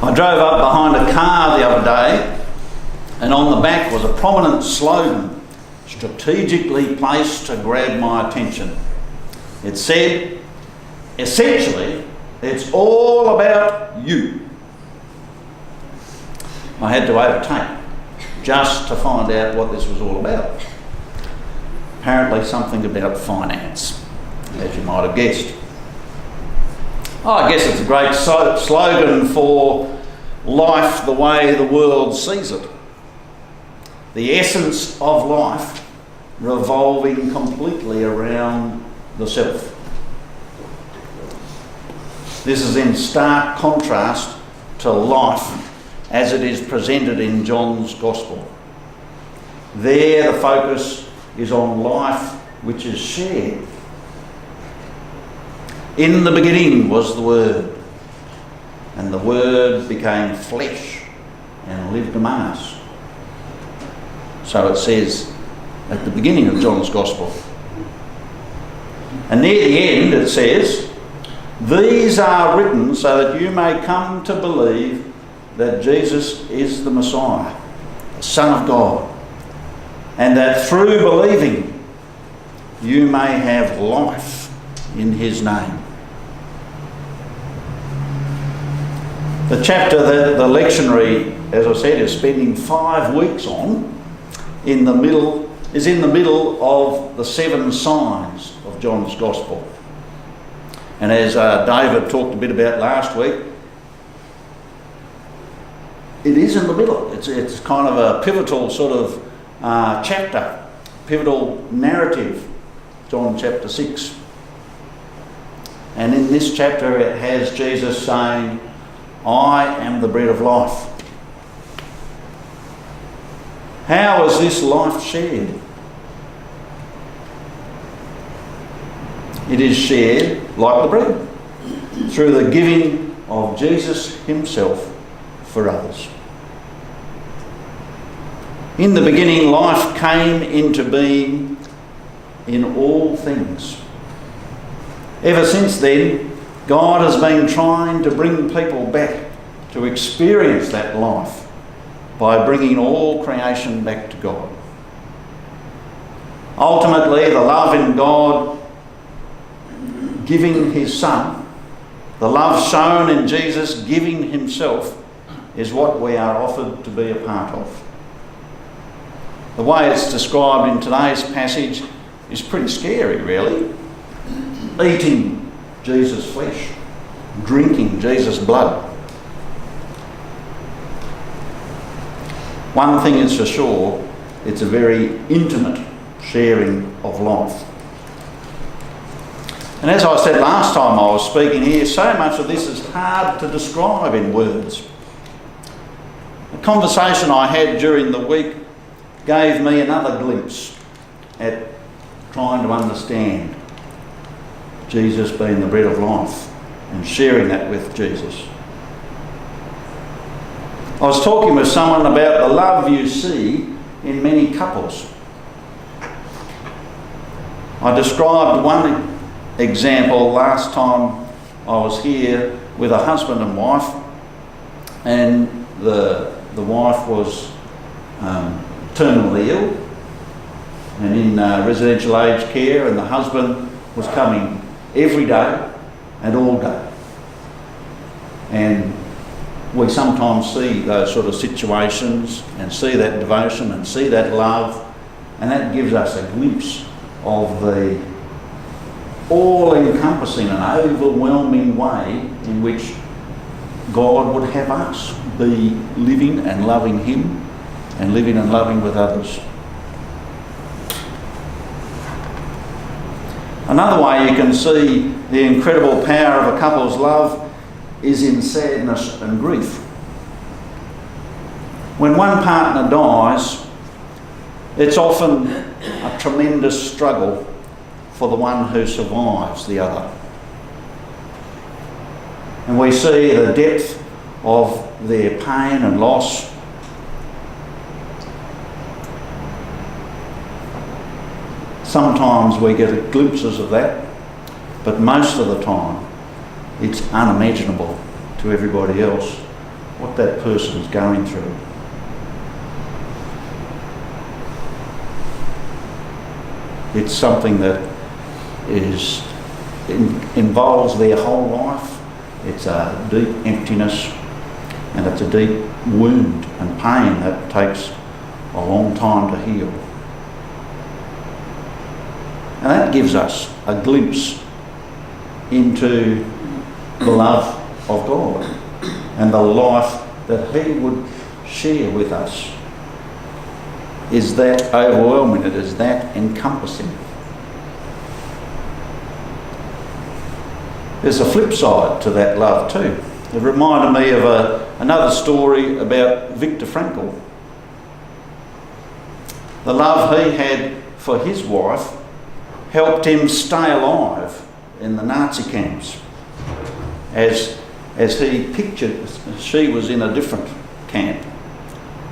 I drove up behind a car the other day, and on the back was a prominent slogan, strategically placed to grab my attention. It said, essentially, it's all about you. I had to overtake just to find out what this was all about. Apparently something about finance, as you might have guessed. I guess it's a great slogan for life the way the world sees it. The essence of life revolving completely around the self. This is in stark contrast to life as it is presented in John's Gospel. There the focus is on life which is shared. In the beginning was the Word, and the Word became flesh and lived among us. So it says at the beginning of John's Gospel. And near the end it says, these are written so that you may come to believe that Jesus is the Messiah, the Son of God, and that through believing you may have life in his name. The chapter that the lectionary, as I said, is spending 5 weeks on, is in the middle of the 7 signs of John's Gospel. And as David talked a bit about last week, it is in the middle. It's kind of a pivotal sort of chapter, pivotal narrative, John chapter 6. And in this chapter it has Jesus saying, I am the bread of life. How is this life shared? It is shared, like the bread, through the giving of Jesus himself for others. In the beginning, life came into being in all things. Ever since then, God has been trying to bring people back to experience that life by bringing all creation back to God. Ultimately, the love in God giving his Son, the love shown in Jesus giving himself, is what we are offered to be a part of. The way it's described in today's passage is pretty scary, really. Eating Jesus' flesh, drinking Jesus' blood. One thing is for sure, it's a very intimate sharing of life. And as I said last time I was speaking here, so much of this is hard to describe in words. The conversation I had during the week gave me another glimpse at trying to understand Jesus being the bread of life and sharing that with Jesus. I was talking with someone about the love you see in many couples. I described one example last time I was here with a husband and wife, and the wife was terminally ill and in residential aged care, and the husband was coming every day and all day. And we sometimes see those sort of situations and see that devotion and see that love, and that gives us a glimpse of the all-encompassing and overwhelming way in which God would have us be living and loving him and living and loving with others. Another way you can see the incredible power of a couple's love is in sadness and grief. When one partner dies, it's often a tremendous struggle for the one who survives the other. And we see the depth of their pain and loss. Sometimes we get glimpses of that, but most of the time it's unimaginable to everybody else, what that person's going through. It's something that involves their whole life. It's a deep emptiness, and it's a deep wound and pain that takes a long time to heal. And that gives us a glimpse into the love of God and the life that He would share with us. Is that overwhelming? It is that encompassing. There's a flip side to that love too. It reminded me of another story about Viktor Frankl. The love he had for his wife helped him stay alive in the Nazi camps. As he pictured, she was in a different camp.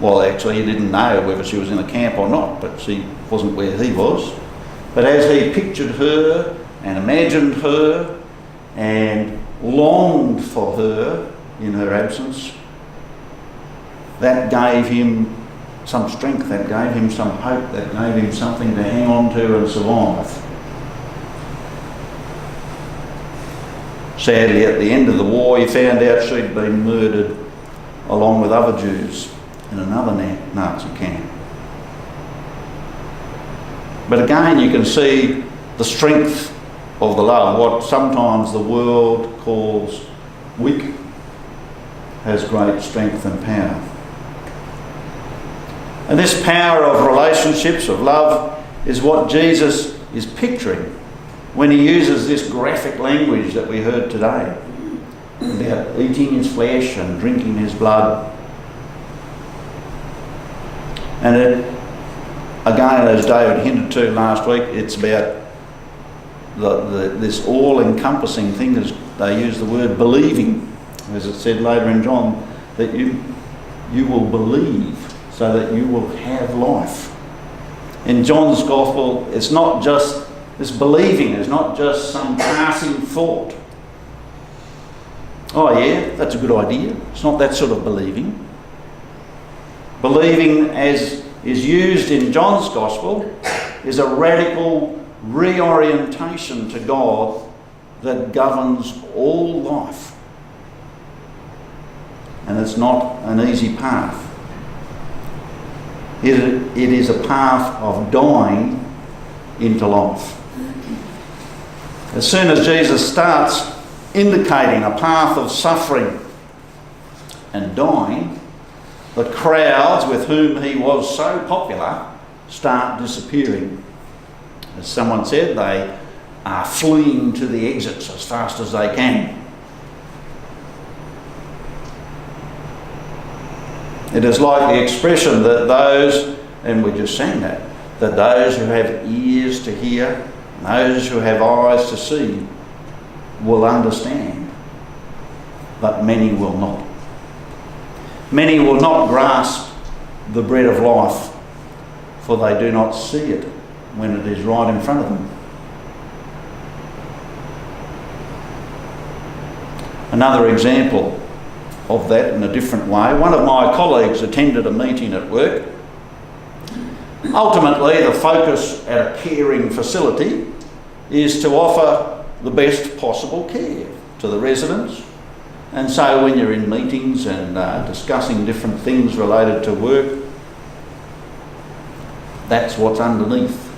Well, actually, he didn't know whether she was in a camp or not, but she wasn't where he was. But as he pictured her and imagined her and longed for her in her absence, that gave him some strength, that gave him some hope, that gave him something to hang on to and survive. Sadly, at the end of the war, he found out she'd been murdered along with other Jews in another Nazi camp. But again, you can see the strength of the love. What sometimes the world calls weak has great strength and power. And this power of relationships, of love, is what Jesus is picturing when he uses this graphic language that we heard today about eating his flesh and drinking his blood. And again, as David hinted to last week, it's about this all-encompassing thing, as they use the word believing, as it said later in John, that you will believe so that you will have life. In John's Gospel, it's not just this believing, is not just some passing thought. Oh yeah, that's a good idea. It's not that sort of believing. Believing, as is used in John's Gospel, is a radical reorientation to God that governs all life. And it's not an easy path. It is a path of dying into life. As soon as Jesus starts indicating a path of suffering and dying, the crowds with whom he was so popular start disappearing. As someone said, they are fleeing to the exits as fast as they can. It is like the expression that those, and we just sang that those who have ears to hear, those who have eyes to see, will understand, but many will not. Many will not grasp the bread of life, for they do not see it when it is right in front of them. Another example of that in a different way, one of my colleagues attended a meeting at work. Ultimately, the focus at a caring facility is to offer the best possible care to the residents. And so when you're in meetings and discussing different things related to work, that's what's underneath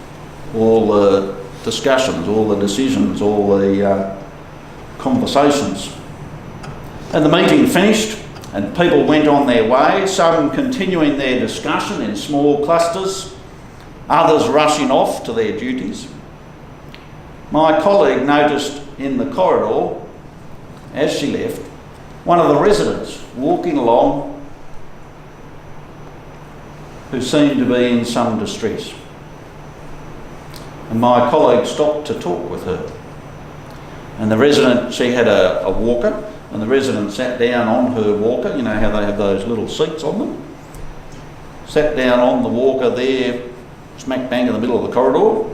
all the discussions, all the decisions, all the conversations. And the meeting finished and people went on their way, some continuing their discussion in small clusters, others rushing off to their duties. My colleague noticed in the corridor, as she left, one of the residents walking along who seemed to be in some distress. And my colleague stopped to talk with her. And the resident, she had a walker, and the resident sat down on her walker. You know how they have those little seats on them? Sat down on the walker there, smack bang in the middle of the corridor.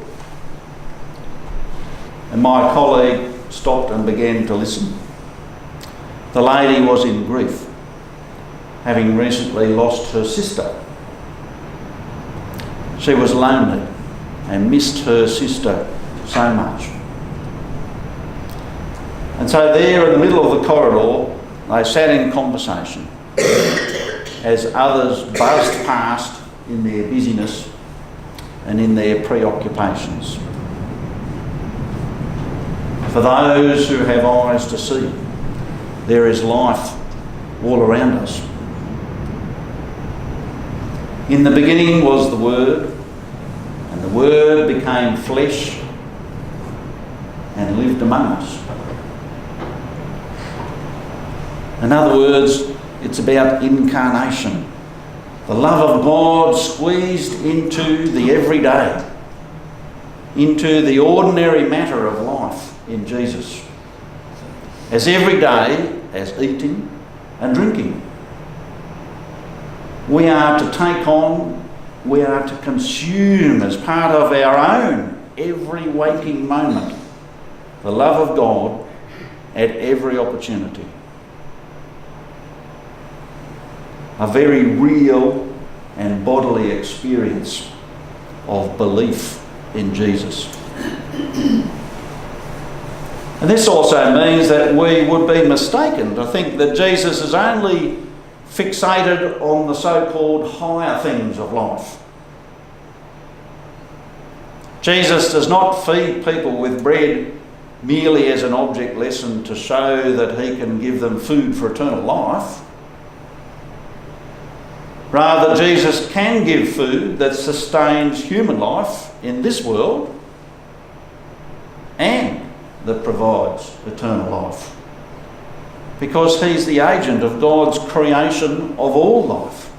And my colleague stopped and began to listen. The lady was in grief. having recently lost her sister. She was lonely and missed her sister so much. And so there in the middle of the corridor, they sat in conversation as others buzzed past in their busyness and in their preoccupations. For those who have eyes to see, there is life all around us. In the beginning was the Word, and the Word became flesh and lived among us. In other words, it's about incarnation. The love of God squeezed into the everyday, into the ordinary matter of life in Jesus. As everyday as eating and drinking. We are to take on, we are to consume as part of our own every waking moment the love of God at every opportunity. A very real and bodily experience of belief in Jesus. And this also means that we would be mistaken to think that Jesus is only fixated on the so-called higher things of life. Jesus does not feed people with bread merely as an object lesson to show that he can give them food for eternal life. Rather, Jesus can give food that sustains human life in this world and that provides eternal life. Because he's the agent of God's creation of all life.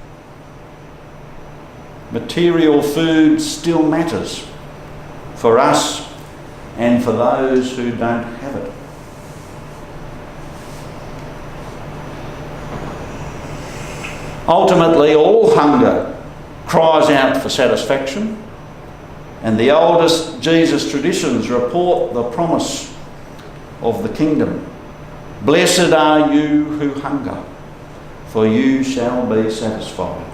Material food still matters for us and for those who don't have it. Ultimately, all hunger cries out for satisfaction, and the oldest Jesus traditions report the promise of the kingdom. Blessed are you who hunger, for you shall be satisfied.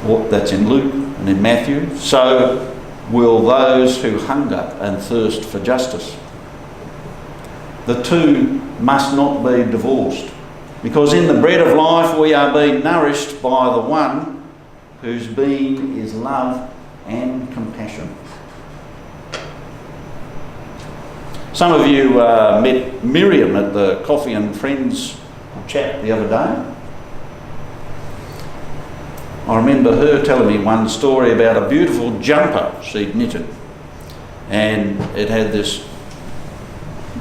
Well, that's in Luke and in Matthew. So will those who hunger and thirst for justice. The two must not be divorced, because in the bread of life we are being nourished by the one whose being is love and compassion. Some of you met Miriam at the Coffee and Friends chat the other day. I remember her telling me one story about a beautiful jumper she'd knitted, and it had this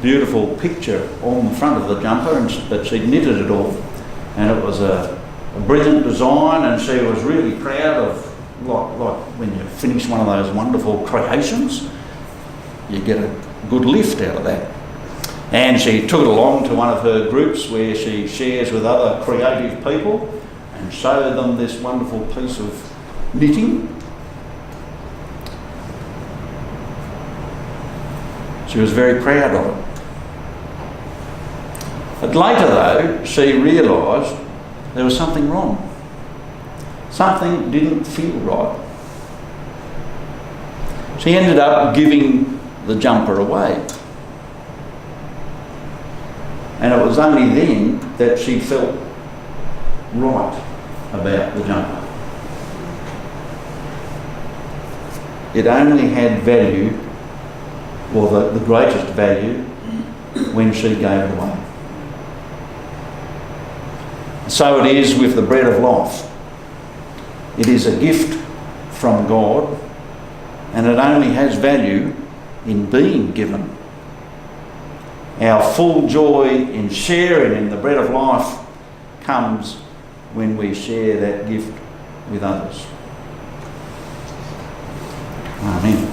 beautiful picture on the front of the jumper, but she'd knitted it all, and it was a brilliant design, and she was really proud of, like when you finish one of those wonderful creations, you get a good lift out of that. And she took it along to one of her groups where she shares with other creative people and showed them this wonderful piece of knitting. She was very proud of it. But later though, she realised there was something wrong. Something didn't feel right. She ended up giving the jumper away. And it was only then that she felt right about the jumper. It only had value, or the greatest value, when she gave it away. So it is with the bread of life. It is a gift from God, and it only has value in being given. Our full joy in sharing in the bread of life comes when we share that gift with others. Amen.